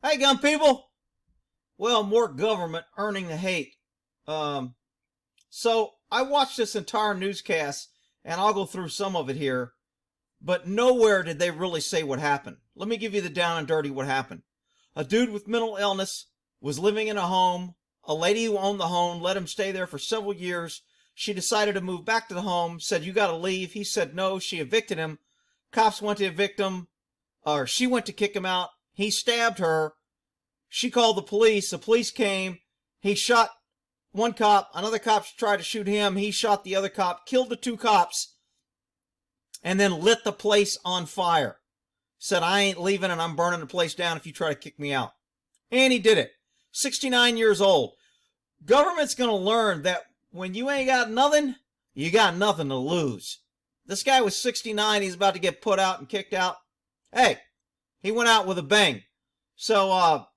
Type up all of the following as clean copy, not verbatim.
Hey, gun people! Well, more government earning the hate. So I watched this entire newscast, and I'll go through some of it here, but nowhere did they really say what happened. Let me give you the down and dirty what happened. A dude with mental illness was living in a home. A lady who owned the home let him stay there for several years. She decided to move back to the home, said, "You gotta leave." He said no. She evicted him. Cops went to evict him, or she went to kick him out. He stabbed her. She called the police. The police came. He shot one cop. Another cop tried to shoot him. He shot the other cop, killed the two cops, and then lit the place on fire. Said, "I ain't leaving and I'm burning the place down if you try to kick me out." And he did it. 69 years old. Government's going to learn that when you ain't got nothing, you got nothing to lose. This guy was 69. He's about to get put out and kicked out. Hey, he went out with a bang. So,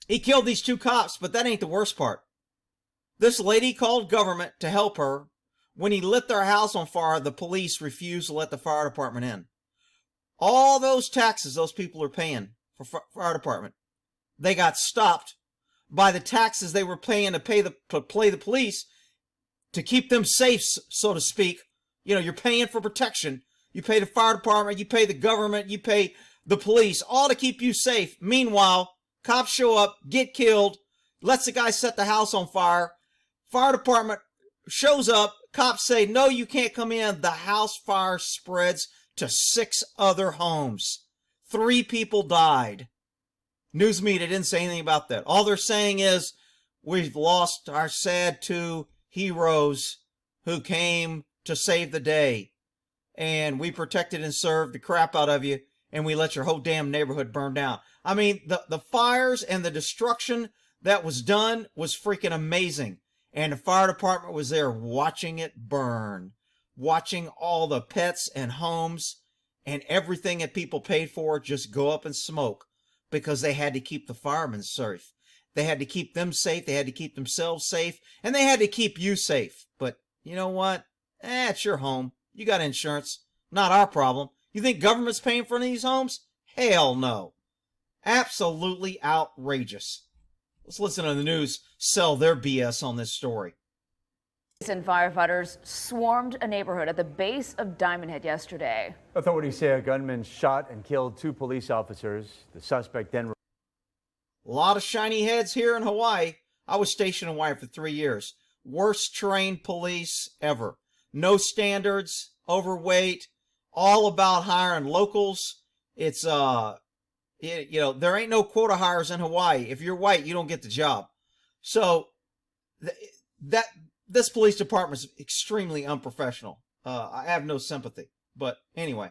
he killed these two cops, but that ain't the worst part. This lady called government to help her. When he lit their house on fire, the police refused to let the fire department in. All those taxes those people are paying for fire department, they got stopped by the taxes they were paying to play the police to keep them safe, so to speak. You know, you're paying for protection. You pay the fire department, you pay the government, you pay the police, all to keep you safe. Meanwhile, cops show up, get killed, lets the guy set the house on fire. Fire department shows up. Cops say, "No, you can't come in." The house fire spreads to 6 other homes. 3 people died. News media didn't say anything about that. All they're saying is, we've lost our sad 2 heroes who came to save the day. And we protected and served the crap out of you, and we let your whole damn neighborhood burn down. I mean, the fires and the destruction that was done was freaking amazing. And the fire department was there watching it burn, watching all the pets and homes and everything that people paid for just go up in smoke, because they had to keep the firemen safe. They had to keep them safe. They had to keep themselves safe, and they had to keep you safe. But you know what? It's your home. You got insurance. Not our problem. You think government's paying for any of these homes? Hell no. Absolutely outrageous. Let's listen to the news sell their BS on this story. Police and firefighters swarmed a neighborhood at the base of Diamond Head yesterday. Authorities say a gunman shot and killed 2 police officers. The suspect then... A lot of shiny heads here in Hawaii. I was stationed in Hawaii for 3 years. Worst trained police ever. No standards, overweight, all about hiring locals. It's, you know, there ain't no quota hires in Hawaii. If you're white, you don't get the job. So this police department is extremely unprofessional. I have no sympathy. But anyway.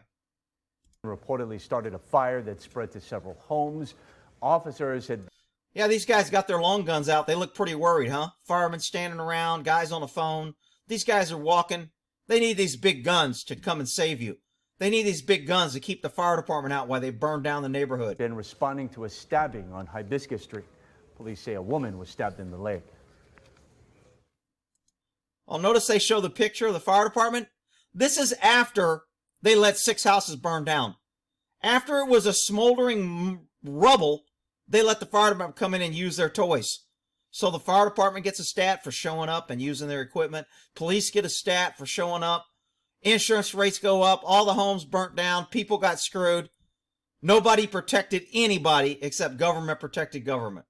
Reportedly started a fire that spread to several homes. Officers had... Yeah, these guys got their long guns out. They look pretty worried, huh? Firemen standing around, guys on the phone. These guys are walking. They need these big guns to come and save you. They need these big guns to keep the fire department out while they burn down the neighborhood. Been responding to a stabbing on Hibiscus Street. Police say a woman was stabbed in the leg. I'll notice they show the picture of the fire department. This is after they let 6 houses burn down. After it was a smoldering rubble, they let the fire department come in and use their toys. So the fire department gets a stat for showing up and using their equipment. Police get a stat for showing up. Insurance rates go up. All the homes burnt down. People got screwed. Nobody protected anybody except government protected government.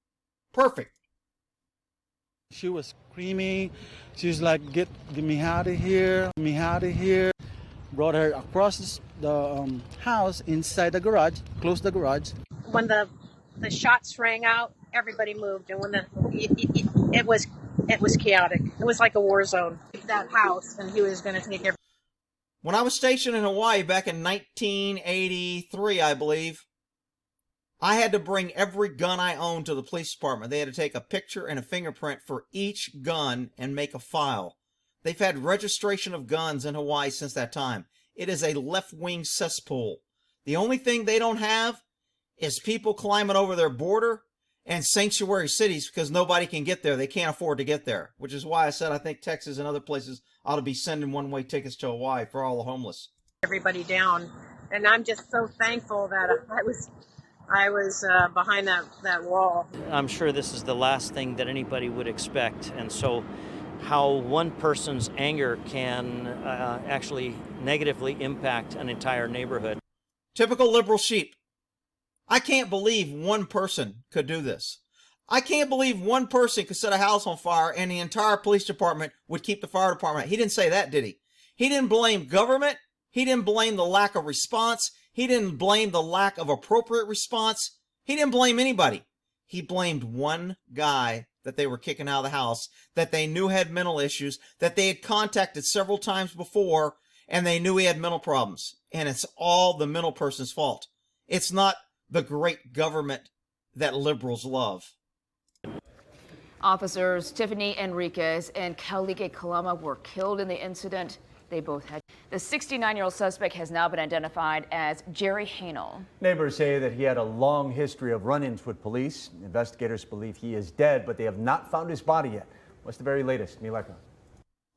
Perfect. She was screaming. She was like, get me out of here, me out of here. Brought her across the house, inside the garage, closed the garage. When the shots rang out, everybody moved, and when it was chaotic. It was like a war zone. That house, and he was going to take everything. When I was stationed in Hawaii back in 1983, I believe, I had to bring every gun I owned to the police department. They had to take a picture and a fingerprint for each gun and make a file. They've had registration of guns in Hawaii since that time. It is a left-wing cesspool. The only thing they don't have is people climbing over their border and sanctuary cities because nobody can get there. They can't afford to get there, which is why I said I think Texas and other places ought to be sending one-way tickets to Hawaii for all the homeless. Everybody down, and I'm just so thankful that I was behind that wall. I'm sure this is the last thing that anybody would expect. And so how one person's anger can actually negatively impact an entire neighborhood. Typical liberal sheep. I can't believe one person could do this. I can't believe one person could set a house on fire and the entire police department would keep the fire department. He didn't say that, did he? He didn't blame government. He didn't blame the lack of response. He didn't blame the lack of appropriate response. He didn't blame anybody. He blamed one guy that they were kicking out of the house, that they knew had mental issues, that they had contacted several times before, and they knew he had mental problems. And it's all the mental person's fault. It's not the great government that liberals love. Officers Tiffany Enriquez and Kaulige Kalama were killed in the incident. They both had. The 69-year-old suspect has now been identified as Jerry HANEL. Neighbors say that he had a long history of run-ins with police. Investigators believe he is dead, but they have not found his body yet. What's the very latest? Mileka.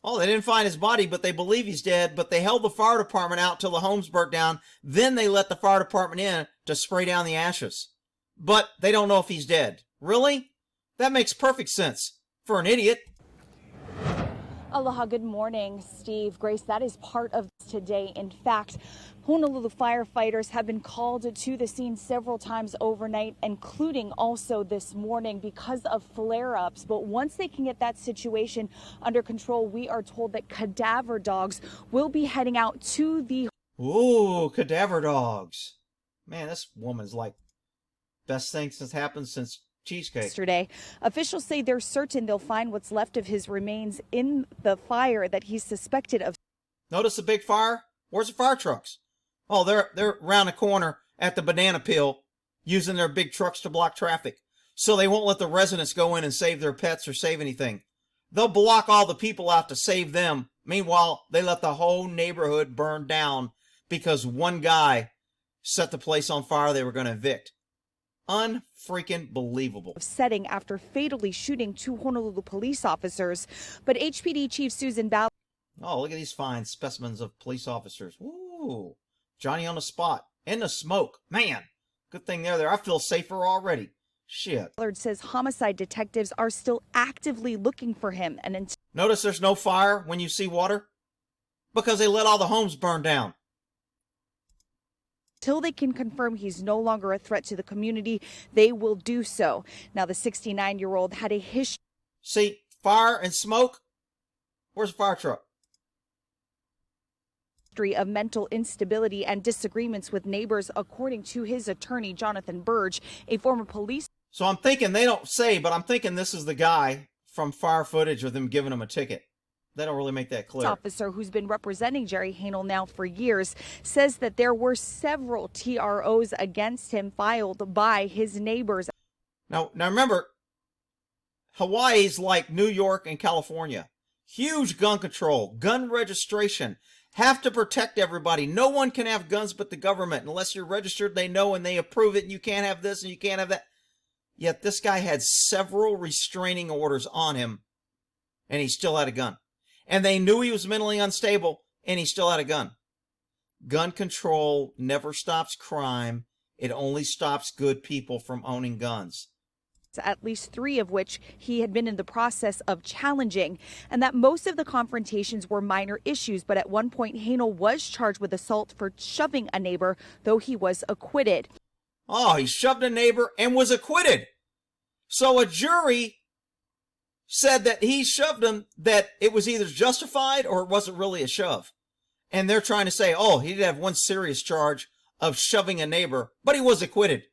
Oh, they didn't find his body, but they believe he's dead, but they held the fire department out till the homes burnt down. Then they let the fire department in to spray down the ashes. But they don't know if he's dead. Really? That makes perfect sense for an idiot. Aloha, good morning, Steve. Grace, that is part of today. In fact, Honolulu firefighters have been called to the scene several times overnight, including also this morning because of flare-ups. But once they can get that situation under control, we are told that cadaver dogs will be heading out to the... Ooh, cadaver dogs. Man, this woman's like best thing that's happened since cheesecake. Yesterday, officials say they're certain they'll find what's left of his remains in the fire that he's suspected of. Notice the big fire? Where's the fire trucks? Oh, they're around the corner at the banana peel using their big trucks to block traffic. So they won't let the residents go in and save their pets or save anything. They'll block all the people out to save them. Meanwhile, they let the whole neighborhood burn down because one guy set the place on fire they were going to evict. Unfreaking believable. Setting after fatally shooting 2 Honolulu police officers. But HPD Chief Susan Ballard. Oh, look at these fine specimens of police officers. Woo! Johnny on the spot. In the smoke. Man, good thing they're there. I feel safer already. Shit. Ballard says homicide detectives are still actively looking for him. And notice there's no fire when you see water? Because they let all the homes burn down. until they can confirm he's no longer a threat to the community, they will do so. Now, the 69-year-old had a history. See, fire and smoke? Where's the fire truck? Of mental instability and disagreements with neighbors, according to his attorney, Jonathan Burge, a former police. So I'm thinking, they don't say, but I'm thinking this is the guy from fire footage of them giving him a ticket. They don't really make that clear. Officer who's been representing Jerry HANEL now for years says that there were several TROs against him filed by his neighbors. Now remember, Hawaii's like New York and California. Huge gun control, gun registration, have to protect everybody. No one can have guns but the government. Unless you're registered, they know and they approve it, and you can't have this and you can't have that. Yet this guy had several restraining orders on him, and he still had a gun. And they knew he was mentally unstable, and he still had a gun. Gun control never stops crime. It only stops good people from owning guns. At least 3 of which he had been in the process of challenging, and that most of the confrontations were minor issues. But at one point, HANEL was charged with assault for shoving a neighbor, though he was acquitted. Oh, he shoved a neighbor and was acquitted. So a jury said that he shoved him, that it was either justified or it wasn't really a shove. And they're trying to say, oh, he did have one serious charge of shoving a neighbor, but he was acquitted.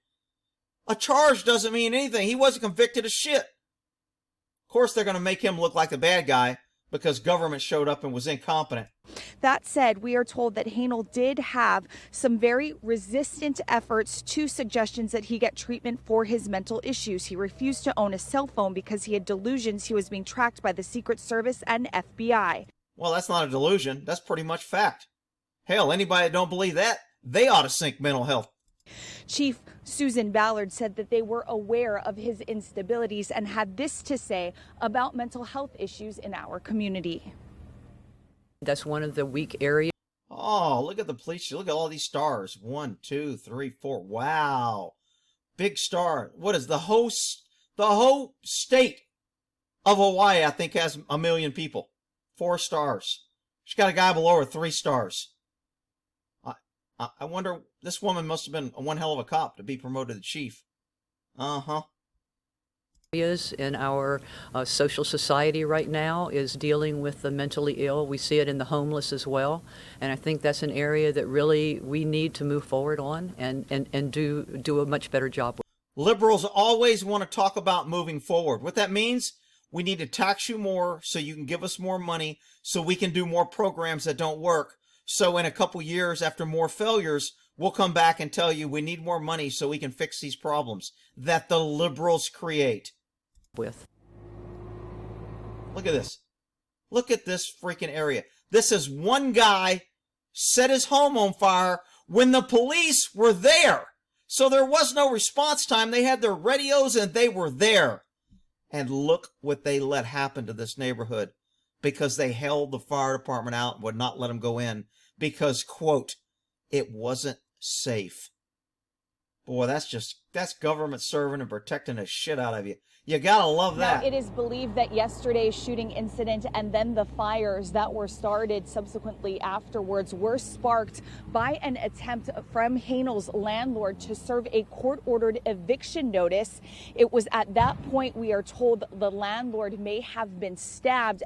A charge doesn't mean anything. He wasn't convicted of shit. Of course, they're going to make him look like the bad guy because government showed up and was incompetent. That said, we are told that HANEL did have some very resistant efforts to suggestions that he get treatment for his mental issues. He refused to own a cell phone because he had delusions he was being tracked by the Secret Service and FBI. Well, that's not a delusion. That's pretty much fact. Hell, anybody that don't believe that, they ought to sink mental health. Chief Susan Ballard said that they were aware of his instabilities and had this to say about mental health issues in our community. That's one of the weak areas. Oh, look at the police. Look at all these stars. 1, 2, 3, 4. Wow. Big star. What is the whole state of Hawaii, I think, has 1 million people. 4 stars. She's got a guy below her 3 stars. I wonder, this woman must have been one hell of a cop to be promoted to chief. Uh-huh. Areas in our social society right now is dealing with the mentally ill. We see it in the homeless as well. And I think that's an area that really we need to move forward on and do a much better job with. Liberals always want to talk about moving forward. What that means, we need to tax you more so you can give us more money so we can do more programs that don't work. So in a couple years, after more failures, we'll come back and tell you we need more money so we can fix these problems that the liberals create. With. Look at this. Look at this freaking area. This is one guy set his home on fire when the police were there. So there was no response time. They had their radios and they were there. And look what they let happen to this neighborhood because they held the fire department out and would not let them go in because, quote, it wasn't safe. Boy, that's government serving and protecting the shit out of you. You gotta love that. Now, it is believed that yesterday's shooting incident and then the fires that were started subsequently afterwards were sparked by an attempt from HANEL's landlord to serve a court-ordered eviction notice. It was at that point, we are told, the landlord may have been stabbed.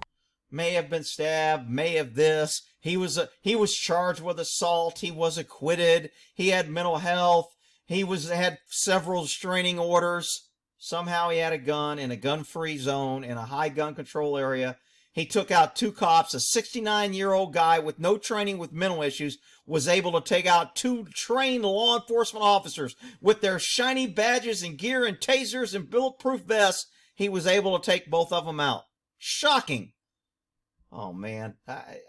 May have been stabbed, may have this. He was charged with assault. He was acquitted. He had mental health. He had several restraining orders. Somehow he had a gun in a gun-free zone in a high gun control area. He took out 2 cops. A 69-year-old guy with no training with mental issues was able to take out 2 trained law enforcement officers with their shiny badges and gear and tasers and bulletproof vests. He was able to take both of them out. Shocking. Oh, man.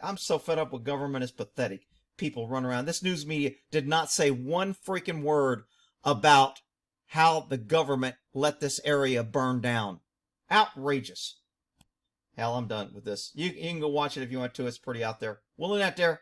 I'm so fed up with government. It's pathetic. People run around. This news media did not say one freaking word about how the government let this area burn down. Outrageous. Hell, I'm done with this. You can go watch it if you want to. It's pretty out there. We'll end that there.